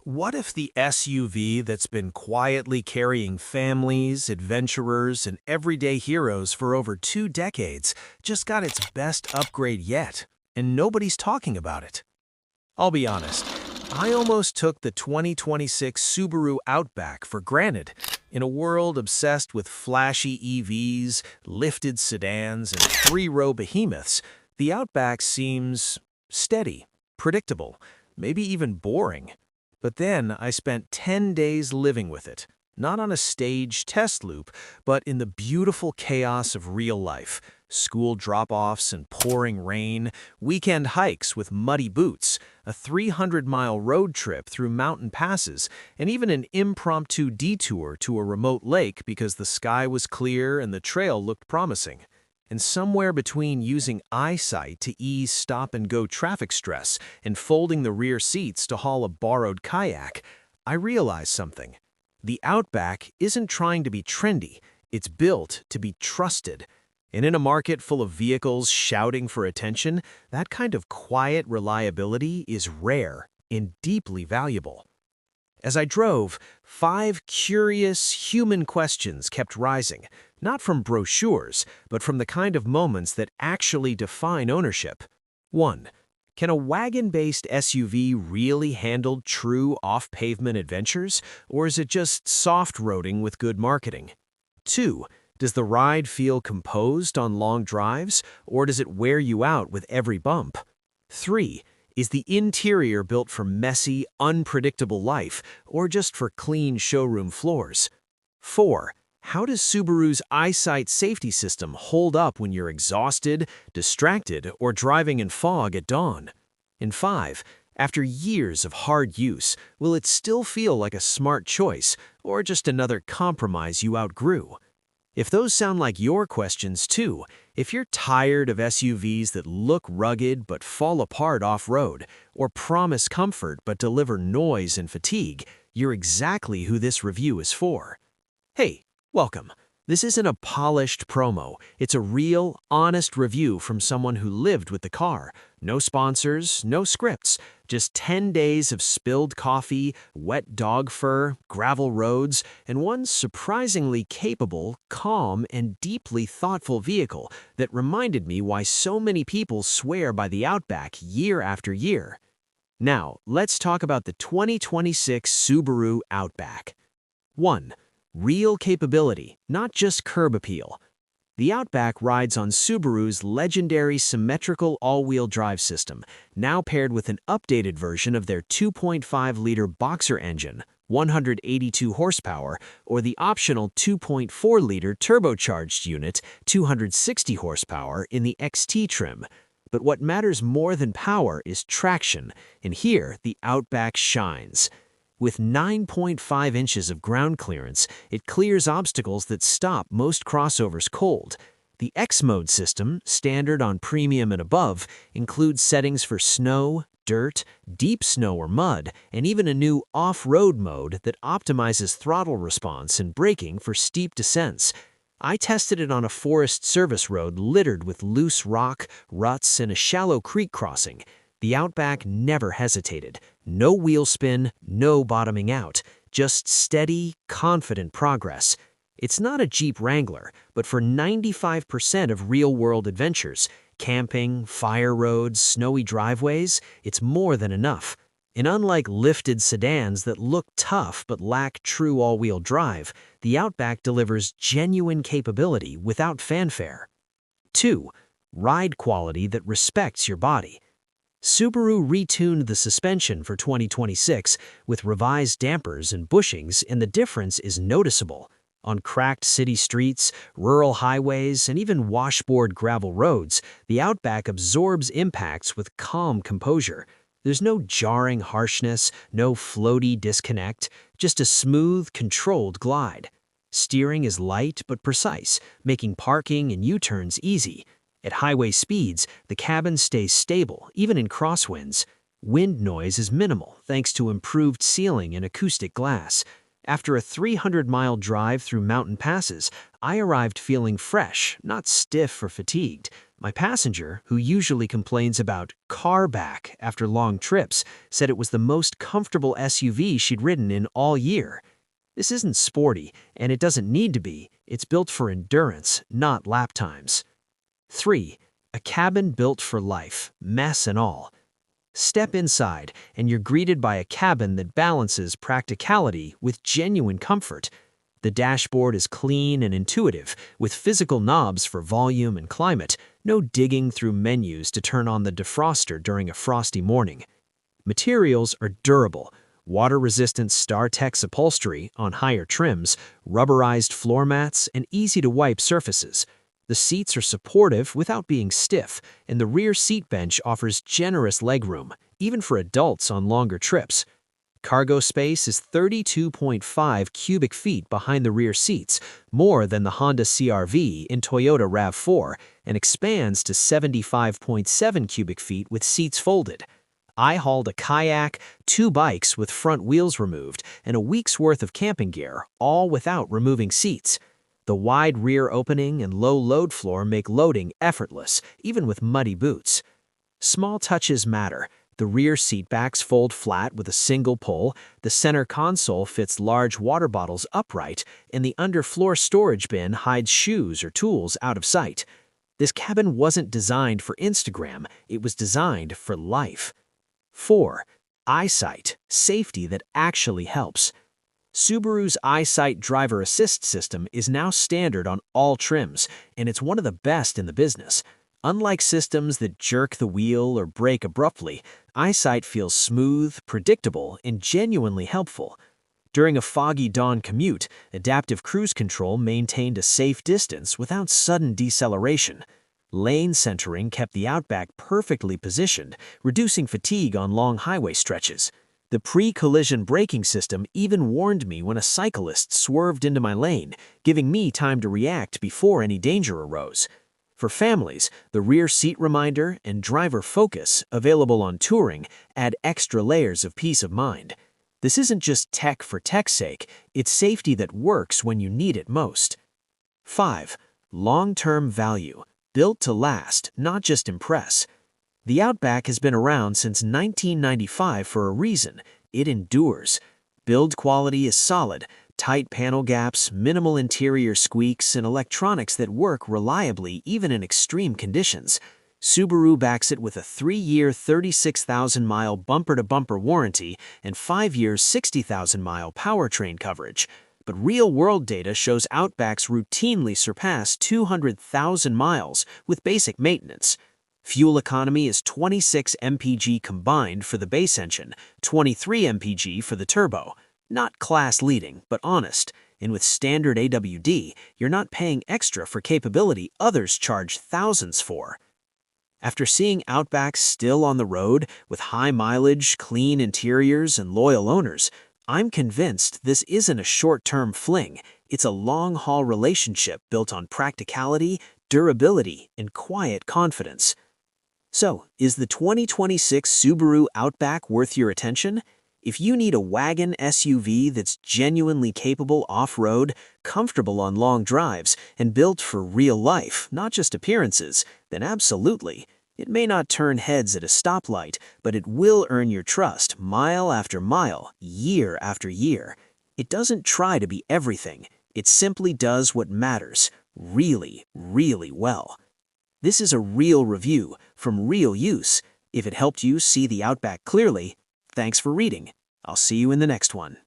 What if the SUV that's been quietly carrying families, adventurers, and everyday heroes for over 2 decades just got its best upgrade yet, and nobody's talking about it? I'll be honest, I almost took the 2026 Subaru Outback for granted. In a world obsessed with flashy EVs, lifted sedans, and three-row behemoths, the Outback seems steady, predictable, maybe even boring. But then I spent 10 days living with it, not on a staged test loop, but in the beautiful chaos of real life. School drop-offs and pouring rain, weekend hikes with muddy boots, a 300-mile road trip through mountain passes, and even an impromptu detour to a remote lake because the sky was clear and the trail looked promising. And somewhere between using eyesight to ease stop-and-go traffic stress and folding the rear seats to haul a borrowed kayak, I realized something. The Outback isn't trying to be trendy, it's built to be trusted. And in a market full of vehicles shouting for attention, that kind of quiet reliability is rare and deeply valuable. As I drove, 5 curious human questions kept rising, not from brochures, but from the kind of moments that actually define ownership. 1. Can a wagon-based SUV really handle true off-pavement adventures, or is it just soft-roading with good marketing? 2. Does the ride feel composed on long drives, or does it wear you out with every bump? 3. Is the interior built for messy, unpredictable life, or just for clean showroom floors? 4. How does Subaru's eyesight safety system hold up when you're exhausted, distracted, or driving in fog at dawn? And 5. After years of hard use, will it still feel like a smart choice, or just another compromise you outgrew? If those sound like your questions too, if you're tired of SUVs that look rugged but fall apart off-road, or promise comfort but deliver noise and fatigue, you're exactly who this review is for. Hey, welcome. This isn't a polished promo. It's a real, honest review from someone who lived with the car. No sponsors, no scripts, just 10 days of spilled coffee, wet dog fur, gravel roads, and one surprisingly capable, calm, and deeply thoughtful vehicle that reminded me why so many people swear by the Outback year after year. Now, let's talk about the 2026 Subaru Outback. 1. Real capability, not just curb appeal. The Outback rides on Subaru's legendary symmetrical all-wheel drive system, now paired with an updated version of their 2.5-liter Boxer engine, 182 horsepower, or the optional 2.4-liter turbocharged unit, 260 horsepower, in the XT trim. But what matters more than power is traction, and here the Outback shines. With 9.5 inches of ground clearance, it clears obstacles that stop most crossovers cold. The X-Mode system, standard on Premium and above, includes settings for snow, dirt, deep snow or mud, and even a new off-road mode that optimizes throttle response and braking for steep descents. I tested it on a forest service road littered with loose rock, ruts, and a shallow creek crossing. The Outback never hesitated. No wheel spin, no bottoming out. Just steady, confident progress. It's not a Jeep Wrangler, but for 95% of real-world adventures, camping, fire roads, snowy driveways, it's more than enough. And unlike lifted sedans that look tough but lack true all-wheel drive, the Outback delivers genuine capability without fanfare. 2. Ride quality that respects your body. Subaru retuned the suspension for 2026 with revised dampers and bushings, and the difference is noticeable. On cracked city streets, rural highways, and even washboard gravel roads, the Outback absorbs impacts with calm composure. There's no jarring harshness, no floaty disconnect, just a smooth, controlled glide. Steering is light but precise, making parking and U-turns easy. At highway speeds, the cabin stays stable, even in crosswinds. Wind noise is minimal thanks to improved sealing and acoustic glass. After a 300-mile drive through mountain passes, I arrived feeling fresh, not stiff or fatigued. My passenger, who usually complains about car back after long trips, said it was the most comfortable SUV she'd ridden in all year. This isn't sporty, and it doesn't need to be. It's built for endurance, not lap times. 3. A cabin built for life, mess and all. Step inside, and you're greeted by a cabin that balances practicality with genuine comfort. The dashboard is clean and intuitive, with physical knobs for volume and climate, no digging through menus to turn on the defroster during a frosty morning. Materials are durable, water-resistant StarTex upholstery on higher trims, rubberized floor mats, and easy-to-wipe surfaces. The seats are supportive without being stiff, and the rear seat bench offers generous legroom, even for adults on longer trips. Cargo space is 32.5 cubic feet behind the rear seats, more than the Honda CR-V in Toyota RAV4, and expands to 75.7 cubic feet with seats folded. I hauled a kayak, 2 bikes with front wheels removed, and a week's worth of camping gear, all without removing seats. The wide rear opening and low load floor make loading effortless, even with muddy boots. Small touches matter. The rear seat backs fold flat with a single pull, the center console fits large water bottles upright, and the underfloor storage bin hides shoes or tools out of sight. This cabin wasn't designed for Instagram, it was designed for life. 4. EyeSight, safety that actually helps. Subaru's EyeSight driver assist system is now standard on all trims, and it's one of the best in the business. Unlike systems that jerk the wheel or brake abruptly, EyeSight feels smooth, predictable, and genuinely helpful. During a foggy dawn commute, adaptive cruise control maintained a safe distance without sudden deceleration. Lane centering kept the Outback perfectly positioned, reducing fatigue on long highway stretches. The pre-collision braking system even warned me when a cyclist swerved into my lane, giving me time to react before any danger arose. For families, the rear seat reminder and driver focus, available on Touring, add extra layers of peace of mind. This isn't just tech for tech's sake, it's safety that works when you need it most. 5. Long-term value, built to last, not just impress. The Outback has been around since 1995 for a reason. It endures. Build quality is solid, tight panel gaps, minimal interior squeaks, and electronics that work reliably even in extreme conditions. Subaru backs it with a 3-year, 36,000-mile bumper-to-bumper warranty and 5-year, 60,000-mile powertrain coverage. But real-world data shows Outbacks routinely surpass 200,000 miles with basic maintenance. Fuel economy is 26 mpg combined for the base engine, 23 mpg for the turbo. Not class-leading, but honest. And with standard AWD, you're not paying extra for capability others charge thousands for. After seeing Outbacks still on the road, with high mileage, clean interiors, and loyal owners, I'm convinced this isn't a short-term fling. It's a long-haul relationship built on practicality, durability, and quiet confidence. So, is the 2026 Subaru Outback worth your attention? If you need a wagon SUV that's genuinely capable off-road, comfortable on long drives, and built for real life, not just appearances, then absolutely. It may not turn heads at a stoplight, but it will earn your trust mile after mile, year after year. It doesn't try to be everything. It simply does what matters, really, really well. This is a real review from real use. If it helped you see the Outback clearly, thanks for reading. I'll see you in the next one.